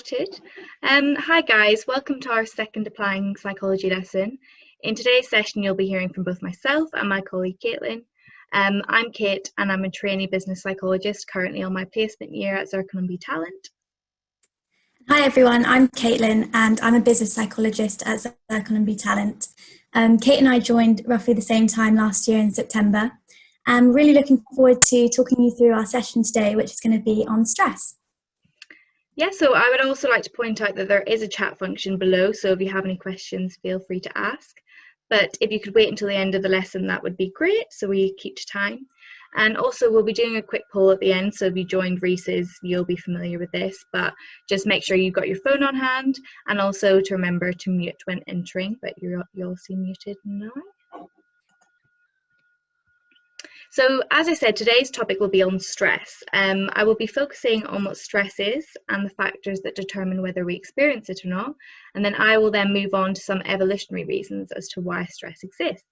started. Hi guys, welcome to our second applying psychology lesson. In today's session you'll be hearing from both myself and my colleague Caitlin. I'm Kate and I'm a trainee business psychologist currently on my placement year at Zircon Talent. Hi everyone, I'm Caitlin and I'm a business psychologist at Zircon Talent. Kate and I joined roughly the same time last year in September. I'm really looking forward to talking you through our session today, which is going to be on stress. Yeah, so I would also like to point out that there is a chat function below, so if you have any questions, feel free to ask. But if you could wait until the end of the lesson, that would be great, so we keep to time. And also we'll be doing a quick poll at the end, so if you joined Reese's, you'll be familiar with this, but just make sure you've got your phone on hand, and also to remember to mute when entering, but you'll see muted now. So as I said, today's topic will be on stress. I will be focusing on what stress is and the factors that determine whether we experience it or not. And then I will then move on to some evolutionary reasons as to why stress exists.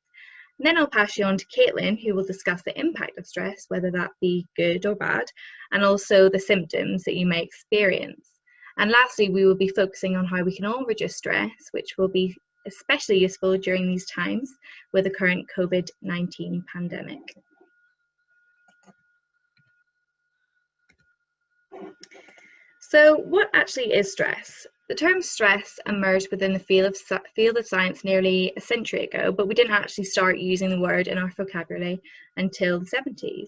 And then I'll pass you on to Caitlin, who will discuss the impact of stress, whether that be good or bad, and also the symptoms that you may experience. And lastly, we will be focusing on how we can all reduce stress, which will be especially useful during these times with the current COVID-19 pandemic. So what actually is stress? The term stress emerged within the field of science nearly a century ago, but we didn't actually start using the word in our vocabulary until the 70s.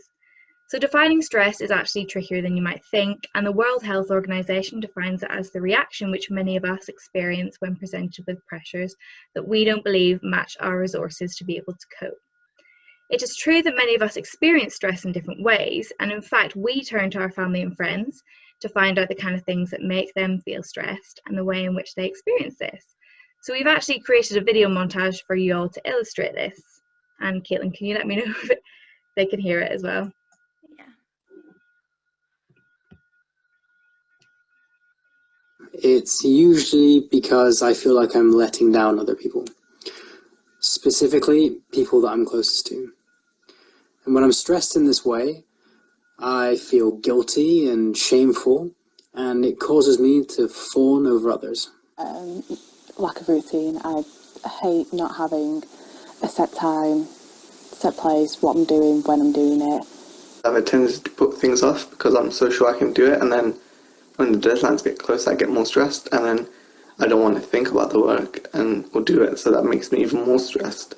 So defining stress is actually trickier than you might think, and the World Health Organization defines it as the reaction which many of us experience when presented with pressures that we don't believe match our resources to be able to cope. It is true that many of us experience stress in different ways, and in fact we turn to our family and friends to find out the kind of things that make them feel stressed and the way in which they experience this. So we've actually created a video montage for you all to illustrate this. And Caitlin, can you let me know if they can hear it as well? Yeah. It's usually because I feel like I'm letting down other people, specifically people that I'm closest to. And when I'm stressed in this way, I feel guilty and shameful, and it causes me to fawn over others. Lack of routine. I hate not having a set time, set place, what I'm doing, when I'm doing it. I have a tendency to put things off because I'm so sure I can do it, and then when the deadlines get close I get more stressed, and then I don't want to think about the work and will do it, so that makes me even more stressed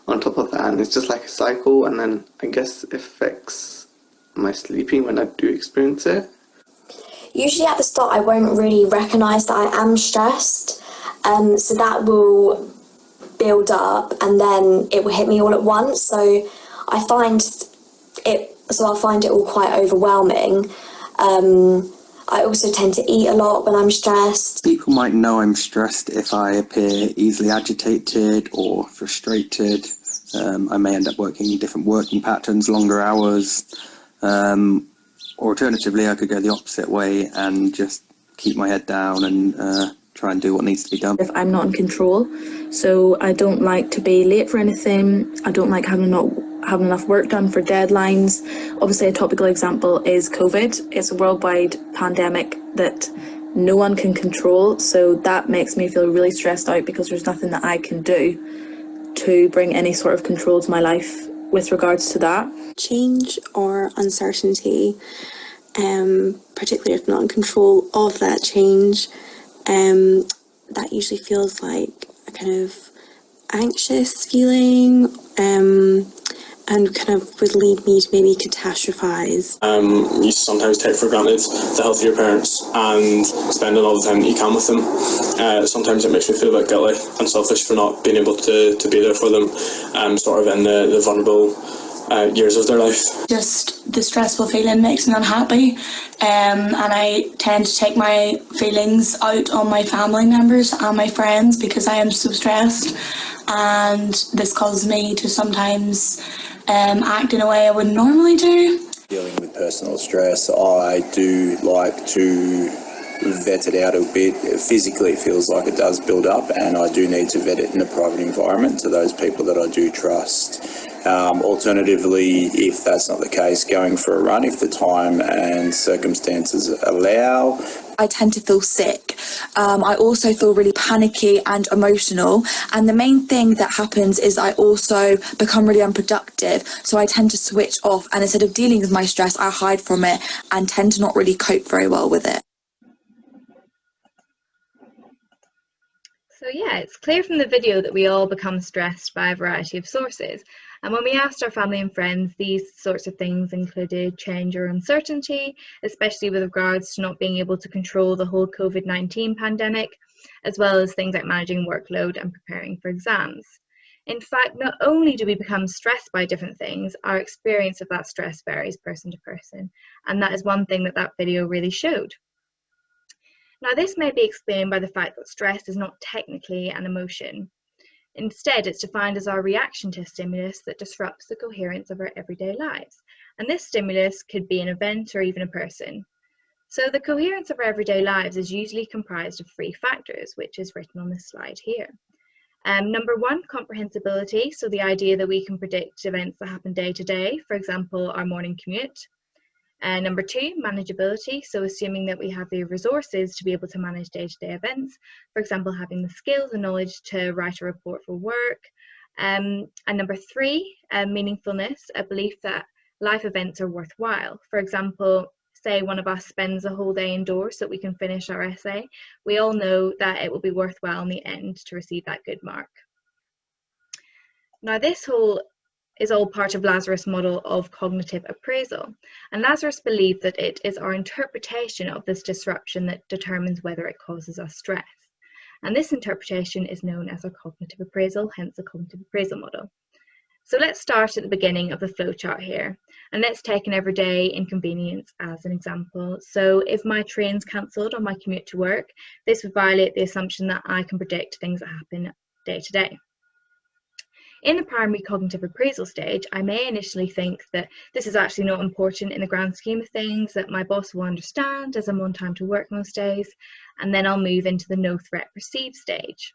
on top of that, and it's just like a cycle, and then I guess it affects my sleeping when I do experience it. Usually at the start I won't really recognise that I am stressed, so that will build up and then it will hit me all at once, so I'll find it all quite overwhelming. I also tend to eat a lot when I'm stressed. People might know I'm stressed if I appear easily agitated or frustrated. I may end up working different working patterns, longer hours. Or alternatively, I could go the opposite way and just keep my head down and try and do what needs to be done. If I'm not in control, so I don't like to be late for anything, I don't like having enough work done for deadlines. Obviously a topical example is COVID. It's a worldwide pandemic that no one can control, so that makes me feel really stressed out because there's nothing that I can do to bring any sort of control to my life with regards to that. Change or uncertainty, particularly if not in control of that change, that usually feels like a kind of anxious feeling, and kind of would lead me to maybe catastrophize. You sometimes take for granted the health of your parents and spending all the time that you can with them. Sometimes it makes me feel a bit guilty and selfish for not being able to be there for them, sort of in the vulnerable years of their life. Just the stressful feeling makes me unhappy, and I tend to take my feelings out on my family members and my friends because I am so stressed, and this causes me to sometimes act in a way I wouldn't normally do. Dealing with personal stress, I do like to vet it out a bit. Physically it feels like it does build up, and I do need to vet it in a private environment to those people that I do trust. Alternatively, if that's not the case, going for a run if the time and circumstances allow. I tend to feel sick I also feel really panicky and emotional. And the main thing that happens is I also become really unproductive. So I tend to switch off, and instead of dealing with my stress, I hide from it and tend to not really cope very well with it. So yeah, it's clear from the video that we all become stressed by a variety of sources. And when we asked our family and friends, these sorts of things included change or uncertainty, especially with regards to not being able to control the whole COVID-19 pandemic, as well as things like managing workload and preparing for exams. In fact, not only do we become stressed by different things, our experience of that stress varies person to person. And that is one thing that that video really showed. Now, this may be explained by the fact that stress is not technically an emotion. Instead, it's defined as our reaction to a stimulus that disrupts the coherence of our everyday lives. And this stimulus could be an event or even a person. So the coherence of our everyday lives is usually comprised of 3 factors, which is written on this slide here. Number 1, comprehensibility, so the idea that we can predict events that happen day to day, for example, our morning commute. Number 2, manageability, so assuming that we have the resources to be able to manage day-to-day events, for example, having the skills and knowledge to write a report for work. And number 3, meaningfulness, a belief that life events are worthwhile. For example, say one of us spends a whole day indoors so that we can finish our essay. We all know that it will be worthwhile in the end to receive that good mark. Now, this whole is all part of Lazarus' model of cognitive appraisal. And Lazarus believed that it is our interpretation of this disruption that determines whether it causes us stress. And this interpretation is known as a cognitive appraisal, hence the cognitive appraisal model. So let's start at the beginning of the flowchart here. And let's take an everyday inconvenience as an example. So if my train's cancelled on my commute to work, this would violate the assumption that I can predict things that happen day to day. In the primary cognitive appraisal stage, I may initially think that this is actually not important in the grand scheme of things, that my boss will understand as I'm on time to work most days, and then I'll move into the no threat perceived stage.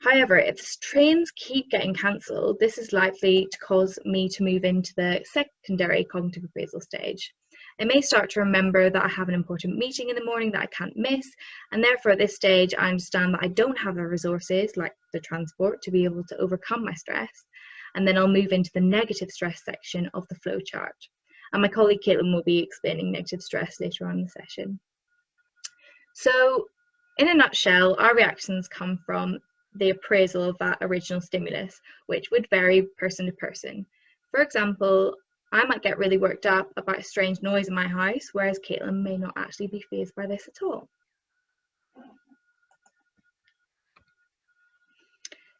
However, if trains keep getting cancelled, this is likely to cause me to move into the secondary cognitive appraisal stage. I may start to remember that I have an important meeting in the morning that I can't miss, and therefore at this stage I understand that I don't have the resources, like the transport, to be able to overcome my stress, and then I'll move into the negative stress section of the flowchart. And my colleague Caitlin will be explaining negative stress later on in the session. So, in a nutshell, our reactions come from the appraisal of that original stimulus, which would vary person to person. For example, I might get really worked up about a strange noise in my house, whereas Caitlin may not actually be fazed by this at all.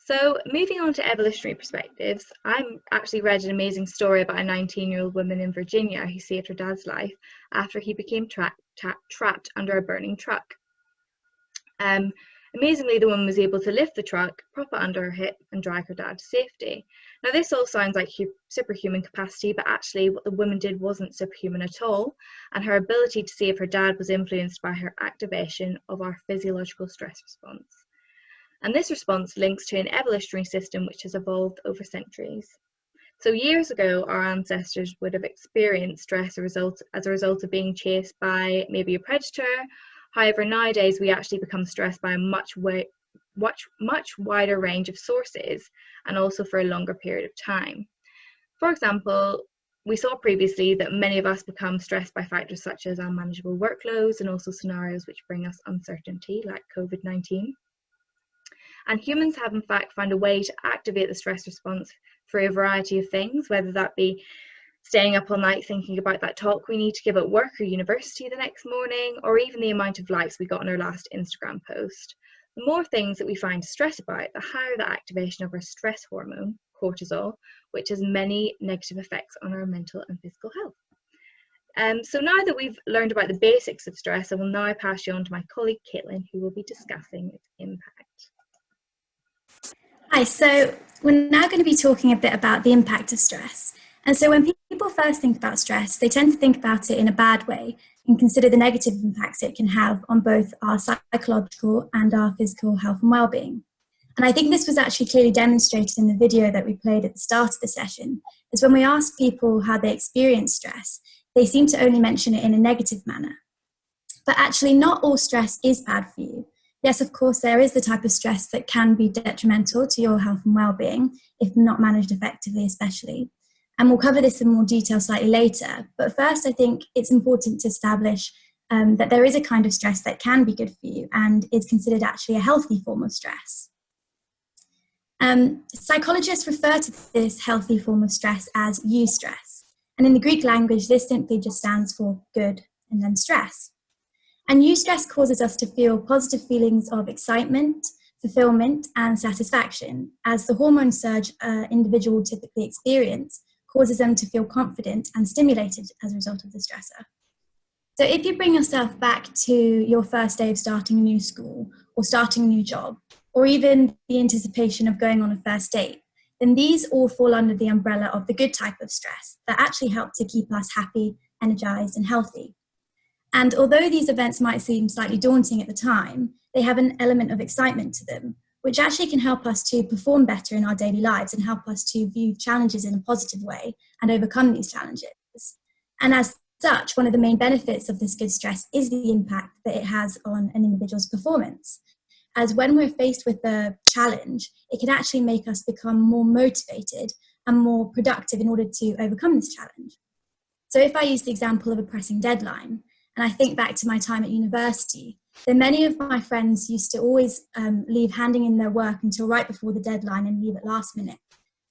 So moving on to evolutionary perspectives, I actually read an amazing story about a 19-year-old woman in Virginia who saved her dad's life after he became trapped under a burning truck. Amazingly, the woman was able to lift the truck, prop it under her hip, and drag her dad to safety. Now, this all sounds like superhuman capacity, but actually what the woman did wasn't superhuman at all, and her ability to save her dad was influenced by her activation of our physiological stress response. And this response links to an evolutionary system which has evolved over centuries. So years ago, our ancestors would have experienced stress as a result of being chased by maybe a predator. However, nowadays we actually become stressed by a much wider range of sources, and also for a longer period of time. For example, we saw previously that many of us become stressed by factors such as unmanageable workloads and also scenarios which bring us uncertainty, like COVID-19. And humans have in fact found a way to activate the stress response through a variety of things, whether that be staying up all night thinking about that talk we need to give at work or university the next morning, or even the amount of likes we got on our last Instagram post. The more things that we find to stress about, the higher the activation of our stress hormone, cortisol, which has many negative effects on our mental and physical health. So now that we've learned about the basics of stress, I will now pass you on to my colleague Caitlin, who will be discussing its impact. Hi, so we're now going to be talking a bit about the impact of stress. And so when people first think about stress, they tend to think about it in a bad way and consider the negative impacts it can have on both our psychological and our physical health and well-being. And I think this was actually clearly demonstrated in the video that we played at the start of the session, is when we asked people how they experience stress, they seem to only mention it in a negative manner. But actually, not all stress is bad for you. Yes, of course, there is the type of stress that can be detrimental to your health and well-being, if not managed effectively, especially. And we'll cover this in more detail slightly later. But first, I think it's important to establish that there is a kind of stress that can be good for you and is considered actually a healthy form of stress. Psychologists refer to this healthy form of stress as eustress. And in the Greek language, this simply just stands for good and then stress. And eustress causes us to feel positive feelings of excitement, fulfillment, and satisfaction, as the hormone surge an individual typically experience causes them to feel confident and stimulated as a result of the stressor. So if you bring yourself back to your first day of starting a new school or starting a new job, or even the anticipation of going on a first date, then these all fall under the umbrella of the good type of stress that actually help to keep us happy, energized, and healthy. And although these events might seem slightly daunting at the time, they have an element of excitement to them, which actually can help us to perform better in our daily lives and help us to view challenges in a positive way and overcome these challenges. And as such, one of the main benefits of this good stress is the impact that it has on an individual's performance. As when we're faced with a challenge, it can actually make us become more motivated and more productive in order to overcome this challenge. So if I use the example of a pressing deadline, and I think back to my time at university, then many of my friends used to always leave handing in their work until right before the deadline and leave at last minute.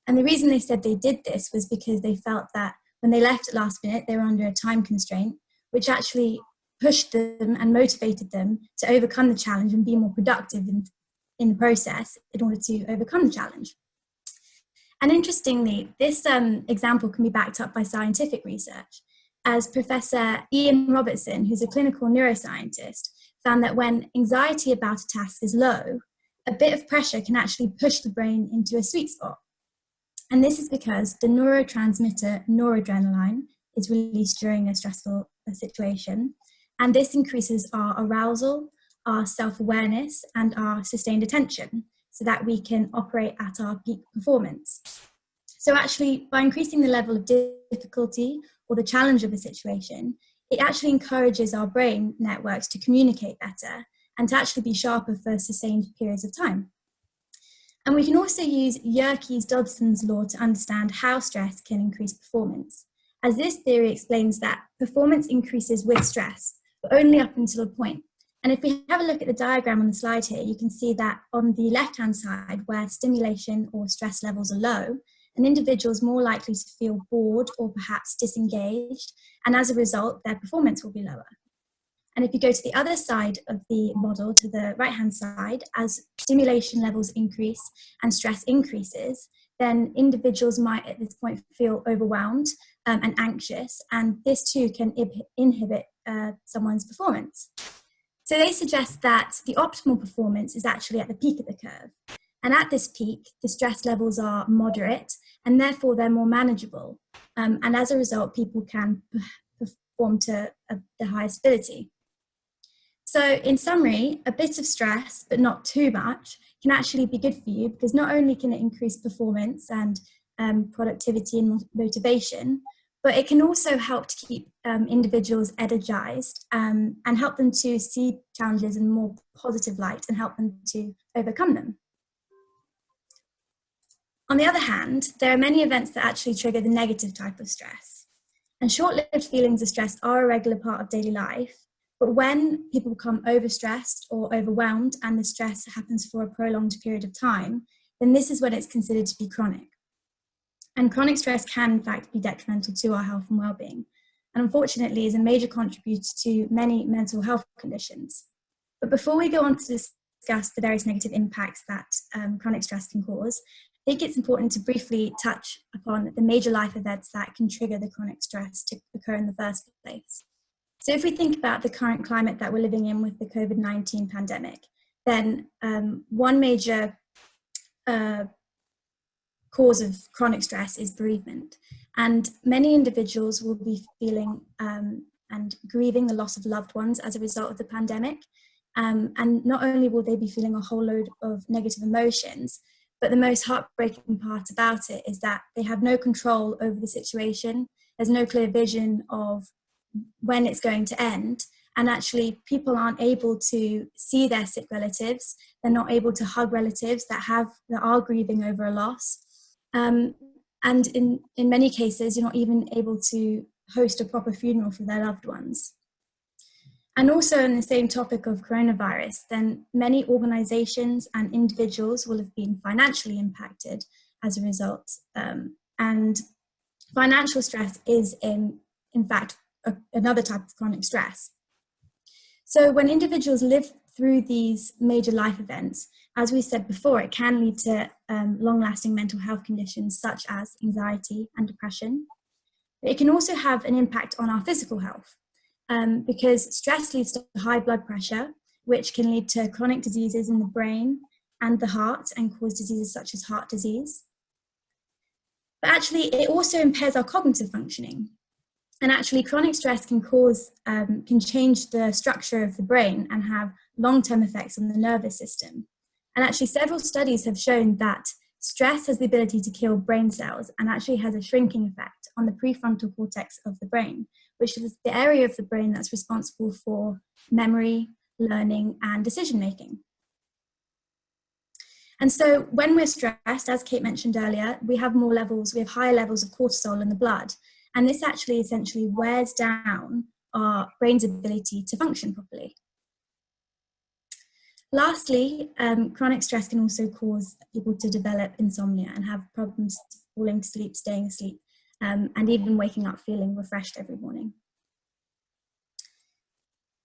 And the reason they said they did this was because they felt that when they left at last minute, they were under a time constraint, which actually pushed them and motivated them to overcome the challenge and be more productive in the process in order to overcome the challenge. And interestingly, this example can be backed up by scientific research, as Professor Ian Robertson, who's a clinical neuroscientist, found that when anxiety about a task is low, a bit of pressure can actually push the brain into a sweet spot. And this is because the neurotransmitter noradrenaline is released during a stressful situation. And this increases our arousal, our self-awareness, and our sustained attention so that we can operate at our peak performance. So actually, by increasing the level of difficulty or the challenge of a situation, it actually encourages our brain networks to communicate better and to actually be sharper for sustained periods of time. And we can also use Yerkes-Dodson's law to understand how stress can increase performance, as this theory explains that performance increases with stress, but only up until a point. And if we have a look at the diagram on the slide here, you can see that on the left-hand side, where stimulation or stress levels are low, an individual is more likely to feel bored or perhaps disengaged, and as a result, their performance will be lower. And if you go to the other side of the model, to the right-hand side, as stimulation levels increase and stress increases, then individuals might at this point feel overwhelmed and anxious, and this too can inhibit someone's performance. So they suggest that the optimal performance is actually at the peak of the curve. And at this peak, the stress levels are moderate, and therefore they're more manageable. And as a result, people can perform to the highest ability. So in summary, a bit of stress, but not too much, can actually be good for you, because not only can it increase performance and productivity and motivation, but it can also help to keep individuals energized and help them to see challenges in a more positive light and help them to overcome them. On the other hand, there are many events that actually trigger the negative type of stress. And short-lived feelings of stress are a regular part of daily life, but when people become overstressed or overwhelmed and the stress happens for a prolonged period of time, then this is when it's considered to be chronic. And chronic stress can, in fact, be detrimental to our health and well-being, and unfortunately is a major contributor to many mental health conditions. But before we go on to discuss the various negative impacts that chronic stress can cause, I think it's important to briefly touch upon the major life events that can trigger the chronic stress to occur in the first place. So if we think about the current climate that we're living in with the COVID-19 pandemic, then one major cause of chronic stress is bereavement. And many individuals will be feeling and grieving the loss of loved ones as a result of the pandemic. And not only will they be feeling a whole load of negative emotions, but the most heartbreaking part about it is that they have no control over the situation. There's no clear vision of when it's going to end, and actually people aren't able to see their sick relatives. They're not able to hug relatives that are grieving over a loss. And in many cases, you're not even able to host a proper funeral for their loved ones. And also on the same topic of coronavirus, then many organizations and individuals will have been financially impacted as a result. And financial stress is in fact another type of chronic stress. So when individuals live through these major life events, as we said before, it can lead to long-lasting mental health conditions such as anxiety and depression. But it can also have an impact on our physical health. Because stress leads to high blood pressure, which can lead to chronic diseases in the brain and the heart and cause diseases such as heart disease. But actually, it also impairs our cognitive functioning. And actually, chronic stress can change the structure of the brain and have long-term effects on the nervous system. And actually, several studies have shown that stress has the ability to kill brain cells and actually has a shrinking effect on the prefrontal cortex of the brain, which is the area of the brain that's responsible for memory, learning, and decision-making. And so when we're stressed, as Kate mentioned earlier, we have higher levels of cortisol in the blood. And this actually essentially wears down our brain's ability to function properly. Lastly, chronic stress can also cause people to develop insomnia and have problems falling asleep, staying asleep, and even waking up feeling refreshed every morning.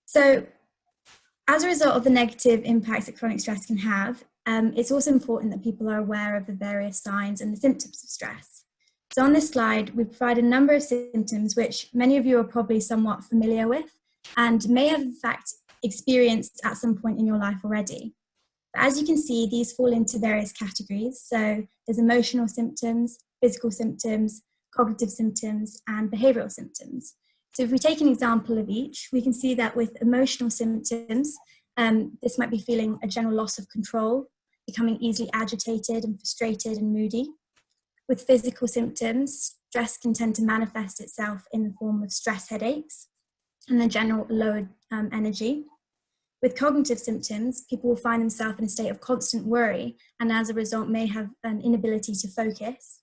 So as a result of the negative impacts that chronic stress can have, it's also important that people are aware of the various signs and the symptoms of stress. So on this slide, we provide a number of symptoms which many of you are probably somewhat familiar with and may have in fact experienced at some point in your life already. But as you can see, these fall into various categories. So there's emotional symptoms, physical symptoms, cognitive symptoms, and behavioral symptoms. So if we take an example of each, we can see that with emotional symptoms, this might be feeling a general loss of control, becoming easily agitated and frustrated and moody. With physical symptoms, stress can tend to manifest itself in the form of stress headaches and the general lowered energy. With cognitive symptoms, people will find themselves in a state of constant worry and as a result may have an inability to focus.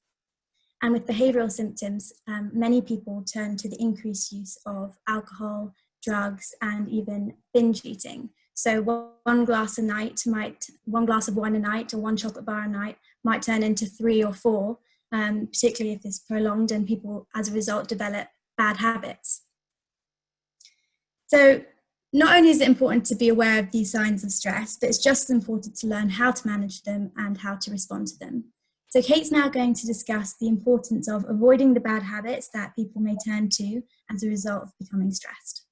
And with behavioral symptoms, many people turn to the increased use of alcohol, drugs, and even binge eating. So one glass of wine a night or one chocolate bar a night might turn into 3 or 4, particularly if it's prolonged and people, as a result, develop bad habits. So not only is it important to be aware of these signs of stress, but it's just as important to learn how to manage them and how to respond to them. So Kate's now going to discuss the importance of avoiding the bad habits that people may turn to as a result of becoming stressed.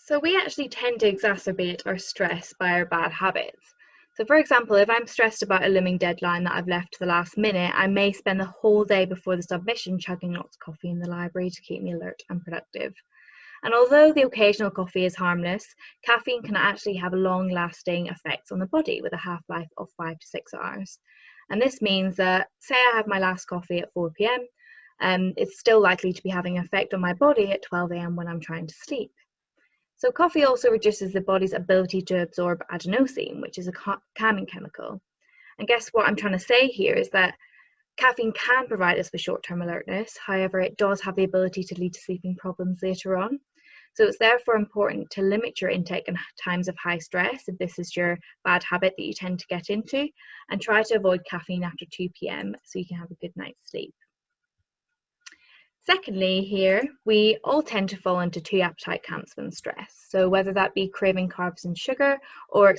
So we actually tend to exacerbate our stress by our bad habits. So for example, if I'm stressed about a looming deadline that I've left to the last minute, I may spend the whole day before the submission chugging lots of coffee in the library to keep me alert and productive. And although the occasional coffee is harmless, caffeine can actually have long-lasting effects on the body with a half-life of 5 to 6 hours. And this means that, say I have my last coffee at 4 p.m, it's still likely to be having an effect on my body at 12 a.m. when I'm trying to sleep. So coffee also reduces the body's ability to absorb adenosine, which is a calming chemical. And guess what I'm trying to say here is that caffeine can provide us with short-term alertness. However, it does have the ability to lead to sleeping problems later on. So it's therefore important to limit your intake in times of high stress, if this is your bad habit that you tend to get into, and try to avoid caffeine after 2 p.m. so you can have a good night's sleep. Secondly, here, we all tend to fall into 2 appetite camps when stressed. So whether that be craving carbs and sugar or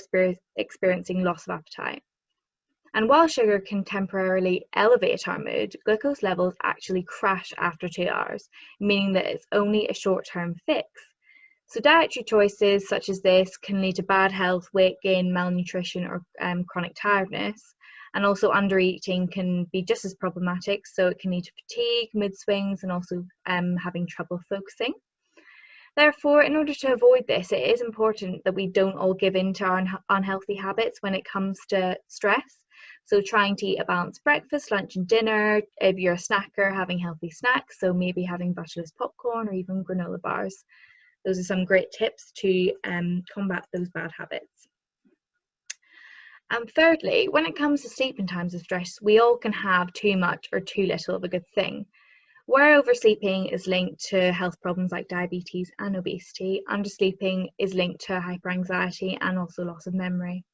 experiencing loss of appetite. And while sugar can temporarily elevate our mood, glucose levels actually crash after 2 hours, meaning that it's only a short-term fix. So dietary choices such as this can lead to bad health, weight gain, malnutrition, or chronic tiredness. And also undereating can be just as problematic, so it can lead to fatigue, mood swings, and also having trouble focusing. Therefore, in order to avoid this, it is important that we don't all give in to our unhealthy habits when it comes to stress. So trying to eat a balanced breakfast, lunch and dinner. If you're a snacker, having healthy snacks, so maybe having butterless popcorn or even granola bars. Those are some great tips to combat those bad habits. And thirdly, when it comes to sleep in times of stress, we all can have too much or too little of a good thing. Where oversleeping is linked to health problems like diabetes and obesity, undersleeping is linked to hyperanxiety and also loss of memory.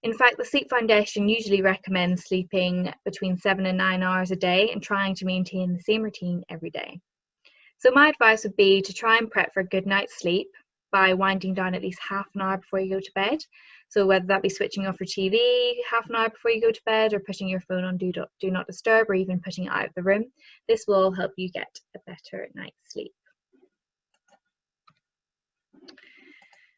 In fact, the Sleep Foundation usually recommends sleeping between 7 and 9 hours a day and trying to maintain the same routine every day. So my advice would be to try and prep for a good night's sleep by winding down at least half an hour before you go to bed. So whether that be switching off your TV half an hour before you go to bed, or putting your phone on do not disturb, or even putting it out of the room, this will all help you get a better night's sleep.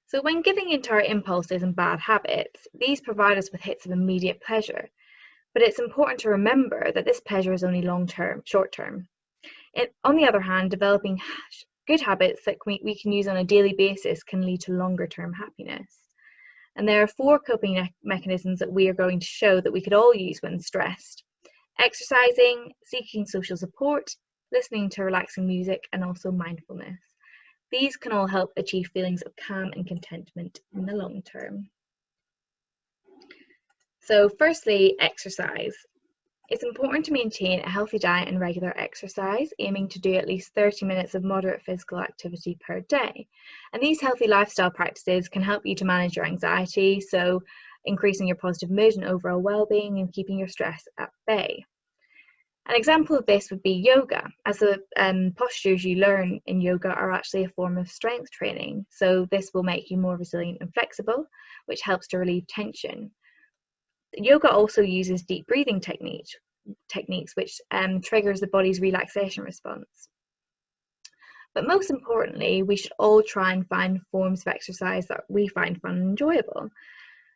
So when giving into our impulses and bad habits, these provide us with hits of immediate pleasure. But it's important to remember that this pleasure is only short-term. On the other hand, developing good habits that we can use on a daily basis can lead to longer-term happiness. And there are 4 coping mechanisms that we are going to show that we could all use when stressed: exercising, seeking social support, listening to relaxing music, and also mindfulness. These can all help achieve feelings of calm and contentment in the long term. So firstly, exercise. It's important to maintain a healthy diet and regular exercise, aiming to do at least 30 minutes of moderate physical activity per day. And these healthy lifestyle practices can help you to manage your anxiety, so increasing your positive mood and overall well-being and keeping your stress at bay. An example of this would be yoga, as the postures you learn in yoga are actually a form of strength training. So this will make you more resilient and flexible, which helps to relieve tension. Yoga also uses deep breathing techniques which triggers the body's relaxation response. But most importantly, we should all try and find forms of exercise that we find fun and enjoyable.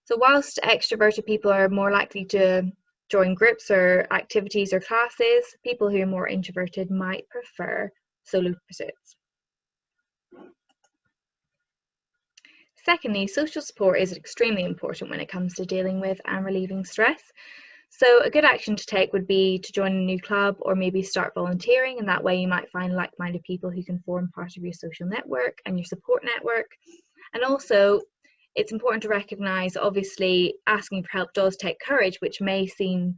So whilst extroverted people are more likely to join groups or activities or classes, people who are more introverted might prefer solo pursuits. Secondly, social support is extremely important when it comes to dealing with and relieving stress. So a good action to take would be to join a new club or maybe start volunteering, and that way you might find like-minded people who can form part of your social network and your support network. And also, it's important to recognise, obviously, asking for help does take courage, which may seem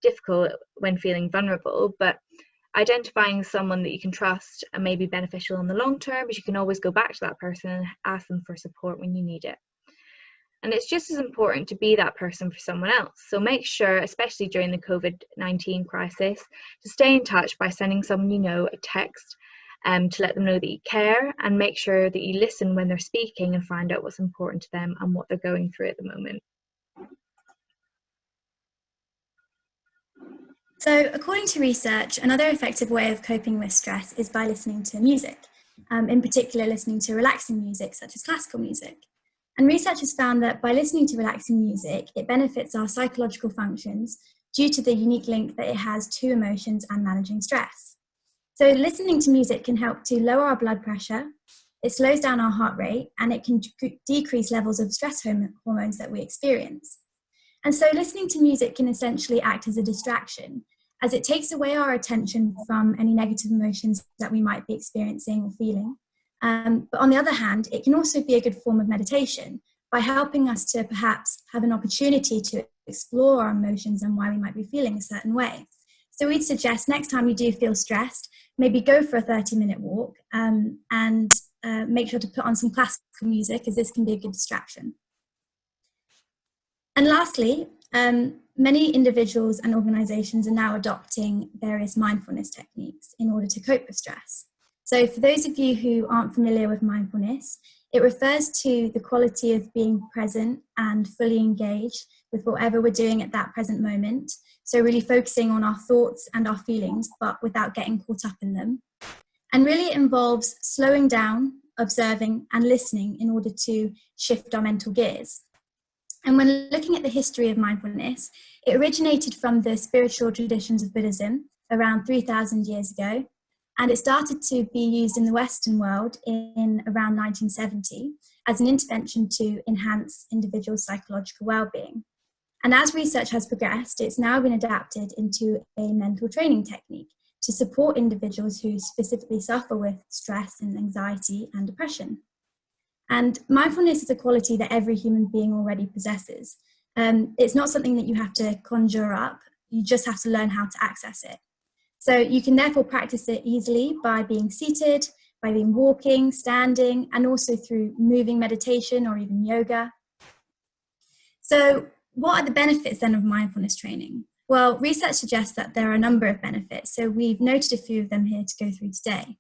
difficult when feeling vulnerable, but identifying someone that you can trust and may be beneficial in the long term, but you can always go back to that person and ask them for support when you need it. And it's just as important to be that person for someone else. So make sure, especially during the COVID-19 crisis, to stay in touch by sending someone you know a text to let them know that you care, and make sure that you listen when they're speaking and find out what's important to them and what they're going through at the moment. So, according to research, another effective way of coping with stress is by listening to music, in particular listening to relaxing music such as classical music. And research has found that by listening to relaxing music, it benefits our psychological functions due to the unique link that it has to emotions and managing stress. So listening to music can help to lower our blood pressure, it slows down our heart rate, and it can decrease levels of stress hormones that we experience. And so listening to music can essentially act as a distraction, as it takes away our attention from any negative emotions that we might be experiencing or feeling. But on the other hand, it can also be a good form of meditation by helping us to perhaps have an opportunity to explore our emotions and why we might be feeling a certain way. So we'd suggest next time you do feel stressed, maybe go for a 30-minute walk and make sure to put on some classical music, as this can be a good distraction. And lastly, many individuals and organisations are now adopting various mindfulness techniques in order to cope with stress. So for those of you who aren't familiar with mindfulness, it refers to the quality of being present and fully engaged with whatever we're doing at that present moment. So really focusing on our thoughts and our feelings, but without getting caught up in them. And really it involves slowing down, observing and listening in order to shift our mental gears. And when looking at the history of mindfulness, it originated from the spiritual traditions of Buddhism around 3,000 years ago. And it started to be used in the Western world in around 1970 as an intervention to enhance individual psychological well-being. And as research has progressed, it's now been adapted into a mental training technique to support individuals who specifically suffer with stress and anxiety and depression. And mindfulness is a quality that every human being already possesses. It's not something that you have to conjure up, you just have to learn how to access it. So you can therefore practice it easily by being seated, by being walking, standing, and also through moving meditation or even yoga. So what are the benefits then of mindfulness training? Well, research suggests that there are a number of benefits, so we've noted a few of them here to go through today.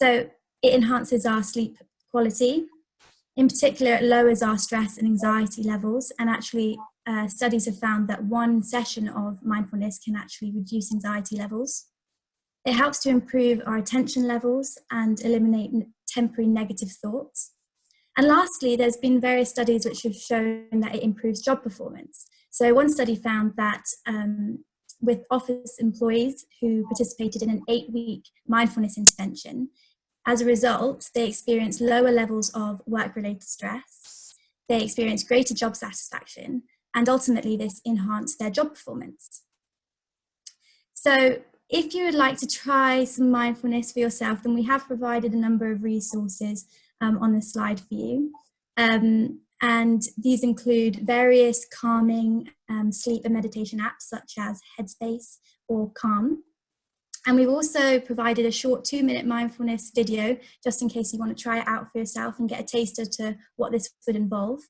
So it enhances our sleep quality. In particular, it lowers our stress and anxiety levels, and actually studies have found that one session of mindfulness can actually reduce anxiety levels. It helps to improve our attention levels and eliminate temporary negative thoughts. And lastly, there's been various studies which have shown that it improves job performance. So one study found that with office employees who participated in an 8-week mindfulness intervention, as a result, they experienced lower levels of work-related stress, they experienced greater job satisfaction, and ultimately this enhanced their job performance. So if you would like to try some mindfulness for yourself, then we have provided a number of resources on the slide for you. And these include various calming sleep and meditation apps such as Headspace or Calm. And we've also provided a short 2-minute mindfulness video, just in case you want to try it out for yourself and get a taster to what this would involve.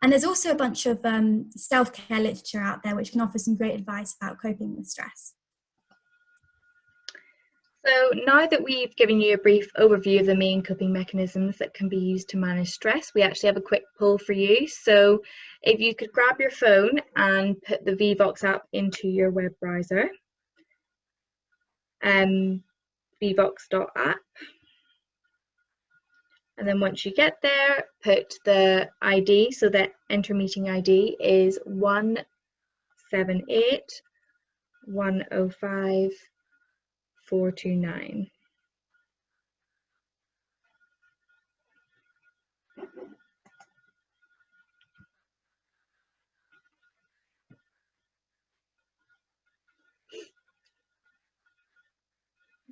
And there's also a bunch of self-care literature out there which can offer some great advice about coping with stress. So now that we've given you a brief overview of the main coping mechanisms that can be used to manage stress, we actually have a quick poll for you. So if you could grab your phone and put the Vvox app into your web browser, vvox.app, and then once you get there, put the ID, so the enter meeting ID is 178 105 429.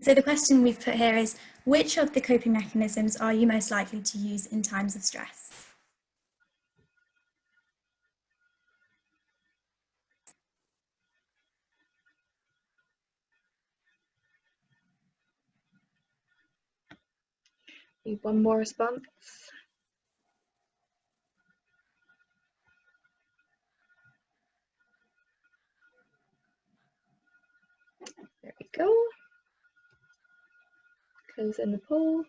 So the question we've put here is, which of the coping mechanisms are you most likely to use in times of stress? Need one more response. There we go. Close in the poll.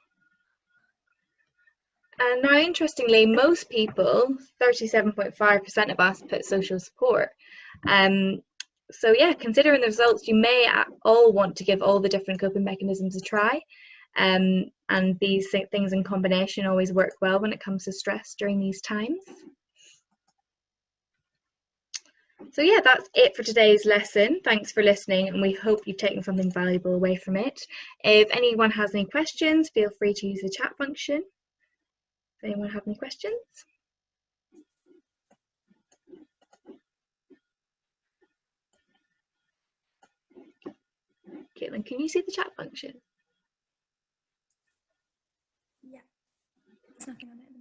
And now, interestingly, most people, 37.5% of us, put social support. So yeah, considering the results, you may all want to give all the different coping mechanisms a try. And these things in combination always work well when it comes to stress during these times. So yeah, that's it for today's lesson. Thanks for listening, and we hope you've taken something valuable away from it. If anyone has any questions, feel free to use the chat function. Does anyone have any questions? Caitlin, can you see the chat function? Yeah, there's nothing on it.